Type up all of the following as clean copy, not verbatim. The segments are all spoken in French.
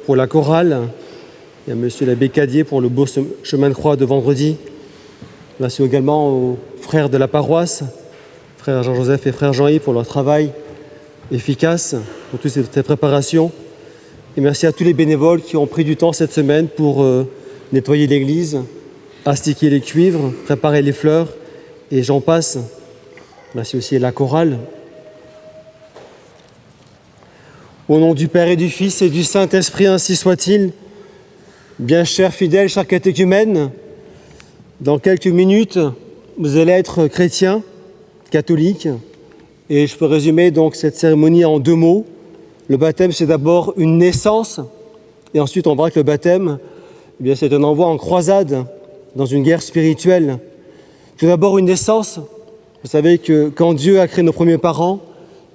pour la chorale. Il y a monsieur l'abbé Cadier pour le beau chemin de croix de vendredi. Merci également aux frères de la paroisse, frère Jean-Joseph et frère Jean-Yves pour leur travail efficace, pour toutes ces préparations. Et merci à tous les bénévoles qui ont pris du temps cette semaine pour nettoyer l'église, astiquer les cuivres, préparer les fleurs, et j'en passe. Merci aussi à la chorale. Au nom du Père et du Fils et du Saint-Esprit, ainsi soit-il. Bien chers fidèles, chers catéchumènes, dans quelques minutes, vous allez être chrétiens, catholiques, et je peux résumer donc cette cérémonie en 2 mots. Le baptême, c'est d'abord une naissance, et ensuite on verra que le baptême, eh bien, c'est un envoi en croisade dans une guerre spirituelle. Tout d'abord une naissance. Vous savez que quand Dieu a créé nos premiers parents,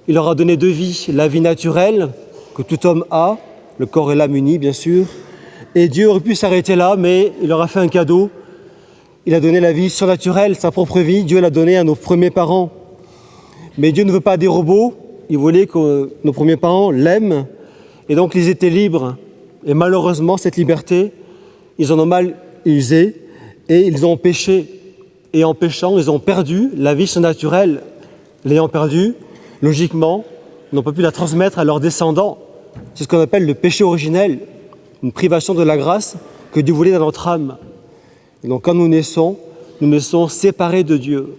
il leur a donné 2 vies, la vie naturelle que tout homme a, le corps et l'âme unis bien sûr, et Dieu aurait pu s'arrêter là, mais il leur a fait un cadeau. Il a donné la vie surnaturelle, sa propre vie, Dieu l'a donnée à nos premiers parents. Mais Dieu ne veut pas des robots, il voulait que nos premiers parents l'aiment, et donc ils étaient libres. Et malheureusement, cette liberté, ils en ont mal usé, et ils ont péché. Et en péchant, ils ont perdu la vie surnaturelle. L'ayant perdue, logiquement, ils n'ont pas pu la transmettre à leurs descendants. C'est ce qu'on appelle le péché originel, une privation de la grâce que Dieu voulait dans notre âme. Et donc quand nous naissons séparés de Dieu.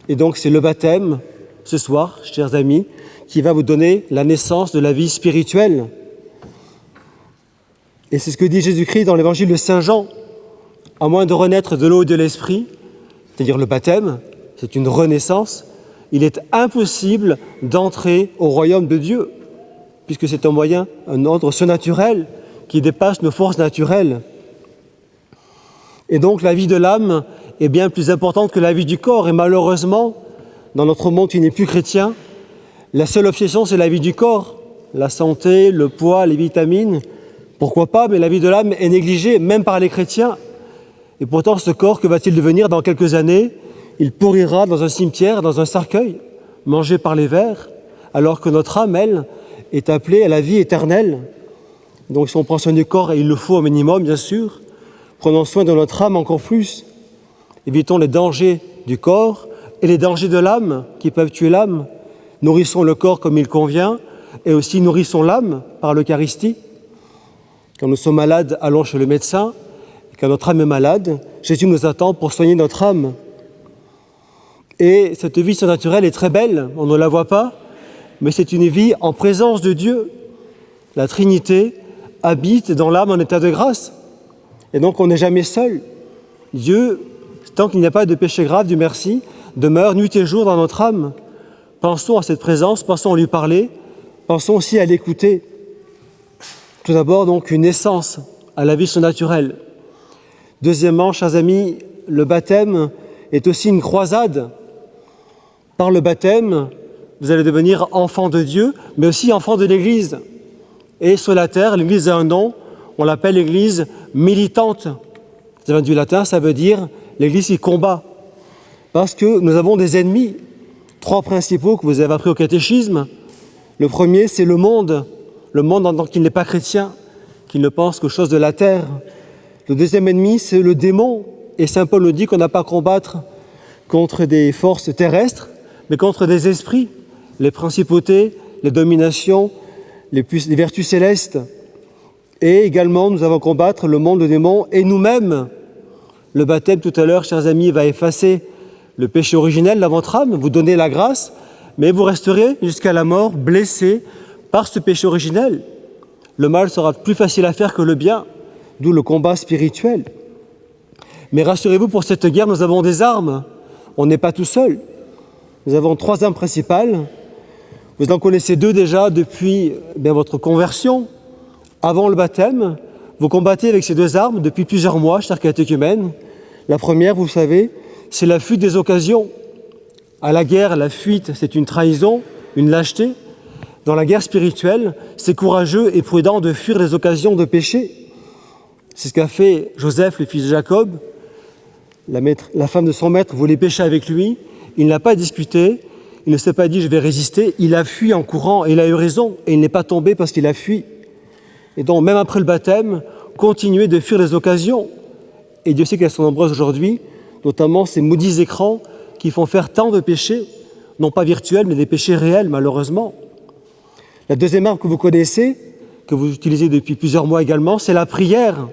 Et donc c'est le baptême, ce soir, chers amis, qui va vous donner la naissance de la vie spirituelle. Et c'est ce que dit Jésus-Christ dans l'évangile de Saint Jean. À moins de renaître de l'eau et de l'esprit, c'est-à-dire le baptême, c'est une renaissance, il est impossible d'entrer au royaume de Dieu, puisque c'est un moyen, un ordre surnaturel qui dépasse nos forces naturelles. Et donc la vie de l'âme est bien plus importante que la vie du corps. Et malheureusement, dans notre monde qui n'est plus chrétien, la seule obsession, c'est la vie du corps, la santé, le poids, les vitamines. Pourquoi pas, mais la vie de l'âme est négligée, même par les chrétiens. Et pourtant, ce corps, que va-t-il devenir dans quelques années? Il pourrira dans un cimetière, dans un cercueil, mangé par les vers, alors que notre âme, elle, est appelée à la vie éternelle. Donc si on prend soin du corps, et il le faut au minimum, bien sûr, prenons soin de notre âme encore plus. Évitons les dangers du corps et les dangers de l'âme qui peuvent tuer l'âme. Nourrissons le corps comme il convient et aussi nourrissons l'âme par l'Eucharistie. Quand nous sommes malades, allons chez le médecin. Quand notre âme est malade, Jésus nous attend pour soigner notre âme. Et cette vie surnaturelle est très belle, on ne la voit pas, mais c'est une vie en présence de Dieu. La Trinité habite dans l'âme en état de grâce. Et donc on n'est jamais seul. Dieu, tant qu'il n'y a pas de péché grave, Dieu merci, demeure nuit et jour dans notre âme. Pensons à cette présence, pensons à lui parler, pensons aussi à l'écouter. Tout d'abord donc une naissance à la vie surnaturelle. Deuxièmement, chers amis, le baptême est aussi une croisade. Par le baptême, vous allez devenir enfant de Dieu, mais aussi enfant de l'Église. Et sur la terre, l'Église a un nom, on l'appelle l'Église militante. Ça vient du latin, ça veut dire l'Église qui combat. Parce que nous avons des ennemis, 3 principaux que vous avez appris au catéchisme. Le premier, c'est le monde en tant qu'il n'est pas chrétien, qu'il ne pense qu'aux choses de la terre. Le deuxième ennemi, c'est le démon. Et saint Paul nous dit qu'on n'a pas à combattre contre des forces terrestres, mais contre des esprits, les principautés, les dominations, les vertus célestes. Et également, nous avons à combattre le monde, le démon et nous-mêmes. Le baptême, tout à l'heure, chers amis, va effacer le péché originel dans votre âme, vous donner la grâce, mais vous resterez jusqu'à la mort blessés par ce péché originel. Le mal sera plus facile à faire que le bien, d'où le combat spirituel. Mais rassurez-vous, pour cette guerre, nous avons des armes. On n'est pas tout seul. Nous avons 3 armes principales. Vous en connaissez 2 déjà depuis votre conversion. Avant le baptême, vous combattez avec ces 2 armes depuis plusieurs mois, chers catéchumènes. La première, vous savez, c'est la fuite des occasions. À la guerre, la fuite, c'est une trahison, une lâcheté. Dans la guerre spirituelle, c'est courageux et prudent de fuir les occasions de péché. C'est ce qu'a fait Joseph, le fils de Jacob. La femme de son maître voulait pécher avec lui. Il n'a pas discuté. Il ne s'est pas dit « je vais résister ». Il a fui en courant et il a eu raison. Et il n'est pas tombé parce qu'il a fui. Et donc, même après le baptême, continuez de fuir les occasions. Et Dieu sait qu'elles sont nombreuses aujourd'hui, notamment ces maudits écrans qui font faire tant de péchés, non pas virtuels, mais des péchés réels, malheureusement. La deuxième arme que vous connaissez, que vous utilisez depuis plusieurs mois également, c'est la prière.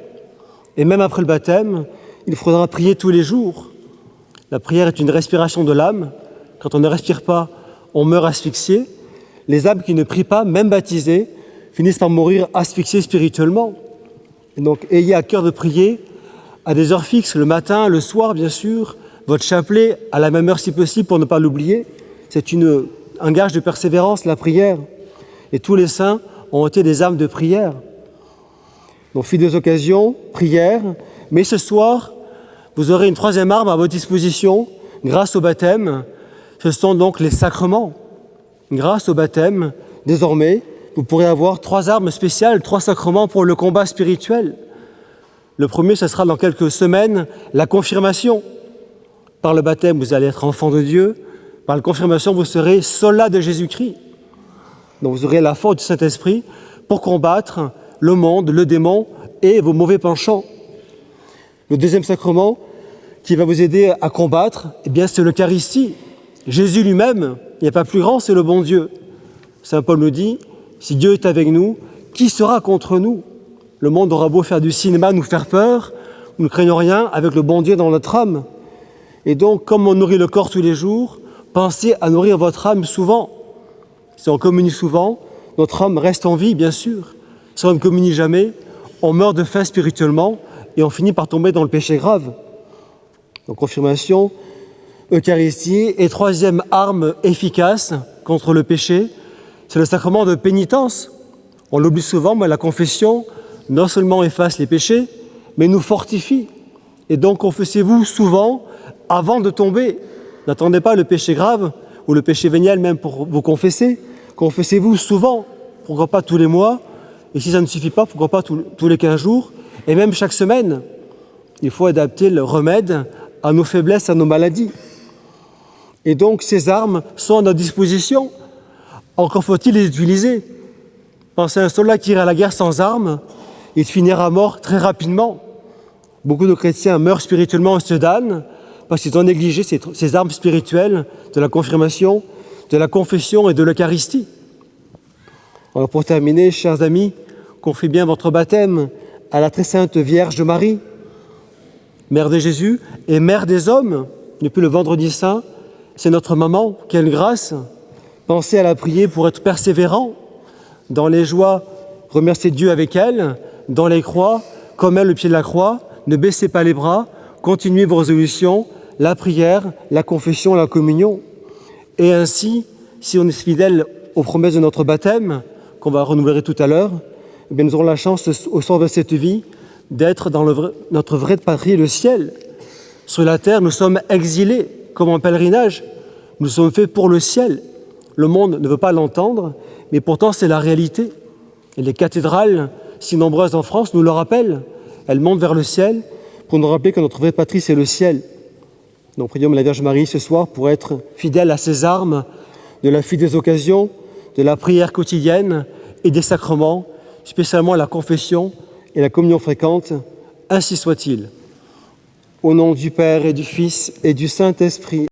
Et même après le baptême, il faudra prier tous les jours. La prière est une respiration de l'âme. Quand on ne respire pas, on meurt asphyxié. Les âmes qui ne prient pas, même baptisées, finissent par mourir asphyxiées spirituellement. Et donc, ayez à cœur de prier à des heures fixes, le matin, le soir, bien sûr, votre chapelet à la même heure si possible pour ne pas l'oublier. C'est un gage de persévérance, la prière. Et tous les saints ont été des âmes de prière. Donc, fil des occasions, prière. Mais ce soir, vous aurez une troisième arme à votre disposition grâce au baptême. Ce sont donc les sacrements. Grâce au baptême, désormais, vous pourrez avoir 3 armes spéciales, 3 sacrements pour le combat spirituel. Le premier, ce sera dans quelques semaines, la confirmation. Par le baptême, vous allez être enfant de Dieu. Par la confirmation, vous serez soldats de Jésus-Christ. Donc vous aurez la force du Saint-Esprit pour combattre le monde, le démon et vos mauvais penchants. Le deuxième sacrement qui va vous aider à combattre, eh bien, c'est l'Eucharistie. Jésus lui-même, il n'y a pas plus grand, c'est le bon Dieu. Saint Paul nous dit, si Dieu est avec nous, qui sera contre nous? Le monde aura beau faire du cinéma, nous faire peur, nous ne craignons rien avec le bon Dieu dans notre âme. Et donc, comme on nourrit le corps tous les jours, pensez à nourrir votre âme souvent. Si on communie souvent, notre âme reste en vie, bien sûr. Si on ne communie jamais, on meurt de faim spirituellement et on finit par tomber dans le péché grave. Donc, confirmation, Eucharistie. Et troisième arme efficace contre le péché, c'est le sacrement de pénitence. On l'oublie souvent, mais la confession non seulement efface les péchés, mais nous fortifie. Et donc, confessez-vous souvent avant de tomber. N'attendez pas le péché grave ou le péché véniel même pour vous confesser. Confessez-vous souvent, pourquoi pas tous les mois, et si ça ne suffit pas, pourquoi pas tous les 15 jours, et même chaque semaine. Il faut adapter le remède à nos faiblesses, à nos maladies. Et donc, ces armes sont à notre disposition. Encore faut-il les utiliser. Pensez à un soldat qui ira à la guerre sans armes, il finira mort très rapidement. Beaucoup de chrétiens meurent spirituellement et se damnent parce qu'ils ont négligé ces armes spirituelles de la confirmation, de la confession et de l'Eucharistie. Alors pour terminer, chers amis, confiez bien votre baptême à la très sainte Vierge Marie, Mère de Jésus et Mère des hommes. Depuis le vendredi saint, c'est notre maman. Quelle grâce! Pensez à la prier pour être persévérant. Dans les joies, remerciez Dieu avec elle. Dans les croix, comme elle, le pied de la croix, ne baissez pas les bras. Continuez vos résolutions, la prière, la confession, la communion. Et ainsi, si on est fidèle aux promesses de notre baptême, qu'on va renouveler tout à l'heure, eh bien nous aurons la chance, au sort de cette vie, d'être dans notre vraie patrie, le ciel. Sur la terre, nous sommes exilés, comme en pèlerinage. Nous sommes faits pour le ciel. Le monde ne veut pas l'entendre, mais pourtant c'est la réalité. Et les cathédrales, si nombreuses en France, nous le rappellent. Elles montent vers le ciel pour nous rappeler que notre vraie patrie, c'est le ciel. Donc prions la Vierge Marie ce soir pour être fidèle à ses armes, de la fuite des occasions, de la prière quotidienne et des sacrements, spécialement la confession et la communion fréquente. Ainsi soit-il. Au nom du Père et du Fils et du Saint-Esprit.